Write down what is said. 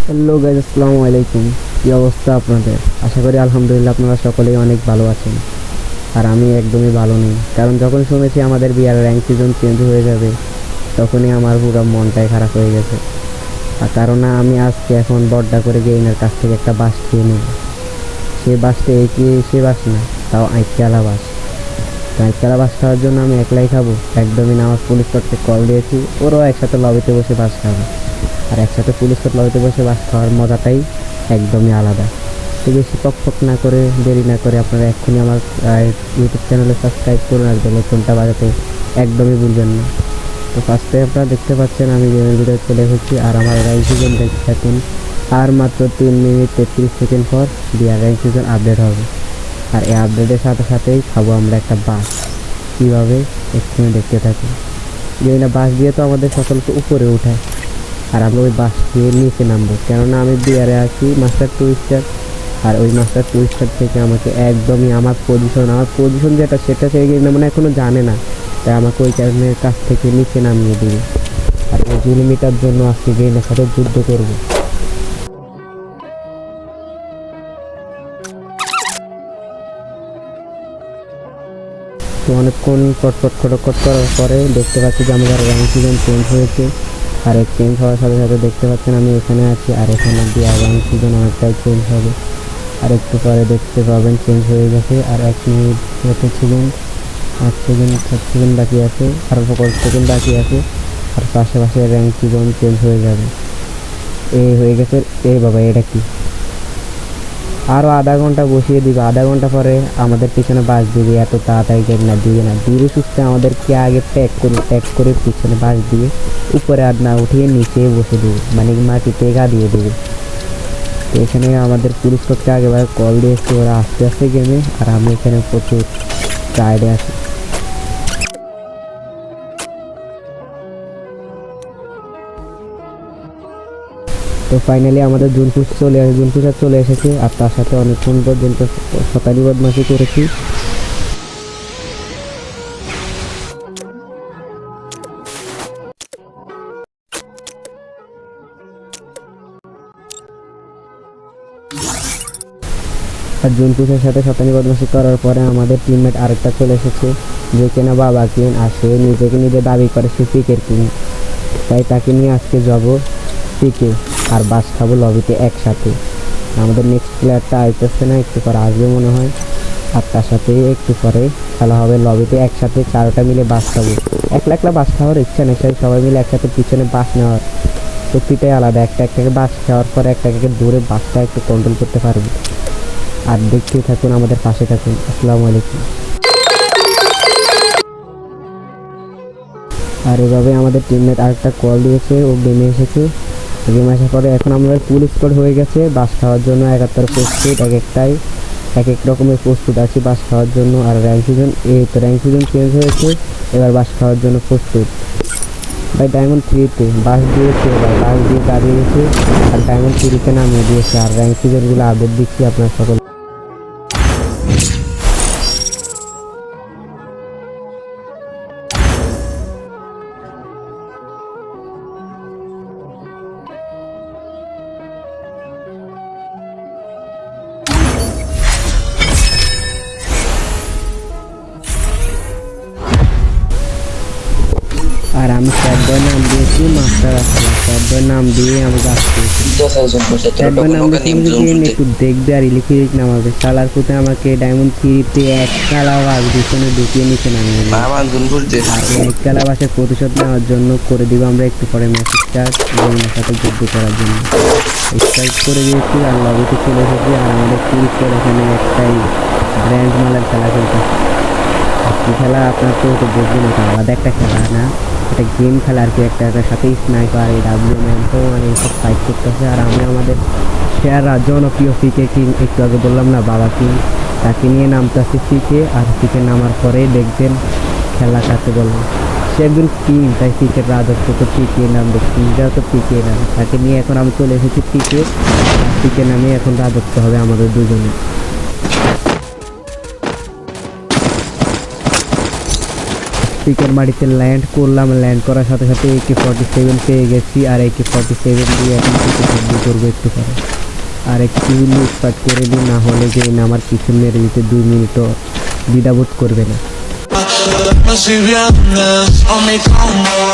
Hello guys, আসসালামু আলাইকুম। কী অবস্থা আপনাদের? আশা করি আলহামদুলিল্লাহ আপনারা সকলেই অনেক ভালো আছেন। আর আমি একদমই ভালো নেই, কারণ যখন শুনেছি আমাদের বিয়ার র্যাঙ্ক সিজন চেঞ্জ হয়ে যাবে তখনই আমার পুরো মনটাই খারাপ হয়ে গেছে। আর কারণ আমি আজকে এখন বড্ডা করে গেইনের কাছ থেকে একটা বাস খেয়ে নেব। সে বাসটা এগিয়ে সে বাস না, তাও আইকালা বাস। আইকালা বাস খাওয়ার জন্য আমি একলাই খাবো? একদমই না। আমার পুলিশ কোর্টকে কল দিয়েছি, ওরাও একসাথে লবিতে বসে বাস খাবে। আর একসাথে পুলিশ কোর্ট লবিতে বসে বাস খাওয়ার মজাটাই একদমই আলাদা। তো বেশি পক না করে, দেরি না করে আপনারা এক্ষুনি আমার ইউটিউব চ্যানেলে সাবস্ক্রাইব করুন আর বেলআইকনটা বাজাতে একদমই ভুলবেন না। তো ফার্স্টে আপনারা দেখতে পাচ্ছেন আমি গেমের ভিডিও চলে এসেছি, আর আমার র্যাঙ্ক সিজন দেখতে থাকুন। আর মাত্র 3 মিনিট 33 সেকেন্ড পর বিয়ার র্যাঙ্ক সিজন আপডেট হবে। আর এই আপডেটের সাথে সাথেই খাবো আমরা একটা বাস। কীভাবে এক্ষুনি দেখতে থাকুন। যেটা বাস দিয়ে তো আমাদের সকলকে উপরে উঠায়, আর আমরা ওই বাস দিয়ে নিচে নামবো, কেননা আমি বিয়ারে আছি মাস্টার 2 স্টার। আর ওই মাস্টার 2 স্টার থেকে আমাকে একদমই আমার পজিশন যেটা সেটা সেই গেম মানে এখনও জানে না, তাই আমাকে ওই কারণের কাছ থেকে নিচে নামিয়ে দিবে। আর ওই কিলোমিটার জন্য আজকে গেমের সাথে যুদ্ধ করবো। তো অনেকক্ষণ কটকট খটকট করার পরে দেখতে পাচ্ছি যে আমাদের র্যাঙ্ক সিজন চেঞ্জ হয়েছে। আর এই চেঞ্জ হওয়ার সাথে সাথে দেখতে পাচ্ছেন আমি এখানে আছি, আর এখানে দিয়ে র্যাঙ্ক সিজন অনেকটাই চেঞ্জ হবে। আর একটু পরে দেখতে পাবেন চেঞ্জ হয়ে গেছে। আর 1 মিনিট 30 সেকেন্ড, 8 সেকেন্ড 7 সেকেন্ড বাকি আছে, আর অল্প কয়েক সেকেন্ড বাকি আছে। আর পাশে র্যাঙ্ক সিজন চেঞ্জ হয়ে যাবে। এই হয়ে গেছে। এই বাবা, এটা কি? আরও আধা ঘন্টা বসিয়ে দিবে। আধা ঘন্টা পরে আমাদের পিছনে বাস দিবে। এত তাড়াতাড়ি গেট না, দিবে না। ধীরে সুস্থে আমাদেরকে আগে ট্যাগ করে পিছনে বাস দিয়ে উপরে আর না উঠিয়ে নিচে বসে দেবে, মানে মাটিতে গা দিয়ে দেবে। তো এখানে আমাদের পুলিশ করতে আগেবার কল দিয়েছি, ওরা আস্তে আস্তে গেমে। আর আমি এখানে প্রচুর টায়ার্ডে আছি। তো ফাইনালি আমাদের জুনপুর চলে এসেছে। আর তার সাথে অনেকক্ষণ পর্যন্ত শতানি বদমাশি করেছি। আর জুনপুরের সাথে শতানি বদমাশি করার পরে আমাদের টিমমেট আরেকটা চলে এসেছে, যে কিনা বাবা কিন। আর সে নিজে দাবি করে সে পিকের কিং। তাই তাকে নিয়ে আজকে যাবো পিকে আর বাস খাবো লবিতে একসাথে। আমাদের নেক্সট প্লেয়ারটা আইতেছে না, একটু পরে আসবে মনে হয়। আর তার সাথে একটু পরে খেলা হবে লবিতে একসাথে 4টা মিলে বাস খাবো। একলা বাস খাওয়ার ইচ্ছা নেই, তাই সবাই মিলে একসাথে পিছনে বাস নেওয়ার সত্যিটাই আলাদা। একটাকে বাস খাওয়ার পরে একটাকে দূরে বাসটা একটু কন্ট্রোল করতে পারবে। আর দেখতেই থাকুন, আমাদের পাশে থাকুন। আসসালামু আলাইকুম। আর এভাবে আমাদের টিমমেট আরেকটা কল দিয়েছে, ও গেমে এসেছে। গেমে আসার পরে এখন আমরা ফুল স্কোয়াড হয়ে গেছে বাস খাওয়ার জন্য। 71 প্রস্তুত, একটাই এক এক রকমের প্রস্তুত আছি বাস খাওয়ার জন্য। আর র্যাঙ্ক সিজন চেঞ্জ হয়েছে, এবার বাস খাওয়ার জন্য প্রস্তুত। ভাই ডায়মন্ড 3-তে বাস দিয়েছে, এবার বাস দিয়ে দাঁড়িয়েছে। আর ডায়মন্ড 3-তে নামিয়ে দিয়েছে। আর র্যাঙ্ক সিজনগুলো আপডেট দিচ্ছি আপনার সকল। আর আমি স্যাডবয় নাম দিয়েছি মাস্টার আসলে, স্যাডবয় নাম দিয়ে আমি গাছ দিয়েছি। স্যাডবয় নাম দিয়েছি একটু দেখবে আর ইলেকট্রিক নামাবে। কালার ফুটে আমাকে ডায়মন্ড 3-তে এক কালা বাস পিছনে ঢুকিয়ে নিচে নামিয়ে দেবে। আর এই এক কালা বাসের প্রতিশোধ নেওয়ার জন্য করে দিব আমরা একটু পরে ম্যাচ স্টার্ট, গেমের সাথে যুদ্ধ করার জন্য স্টার্ট করে দিয়েছি। আর লবিতে চলে এসেছি। আর আমাদের পুলিশের এখানে একটাই ব্র্যান্ড মালের খেলা চলতেছে। কি খেলা আপনার তো দেখবেন, এটা আলাদা একটা খেলা না, এটা গেম খেলা আর কি। একটার সাথে স্নাইপার, এই WM তো মানে এইসব ফাইট করতেছে। আর আমি আমাদের সেরা জনপ্রিয় পিকে কিং, একটু আগে বললাম না বাবা কিং, তাকে নিয়ে নামতেছি পিকে। আর পিকে নামার পরে দেখবেন খেলা কাকে বলবো, সে একজন কিং, তাই পিকের রাজত্ব তো পিকে নামবে, কিংটাও তো পিকে নাম। তাকে নিয়ে এখন আমি চলে এসেছি পিকে নামে এখন রাজত্ব হবে আমাদের দুজনে। টপিকের মাটিতে ল্যান্ড করলাম। ল্যান্ড করার সাথে সাথে AK-47 পেয়ে গেছি, আর AK-47 দিয়ে এখন কিছু যুদ্ধ করবো একটু পরে। আর একটু লুটপাট করে দিই, না হলে যে আমার কিছু মেরে দিতে 2 মিনিটও দ্বিধাবোধ করবে না। Si vienes a mi cama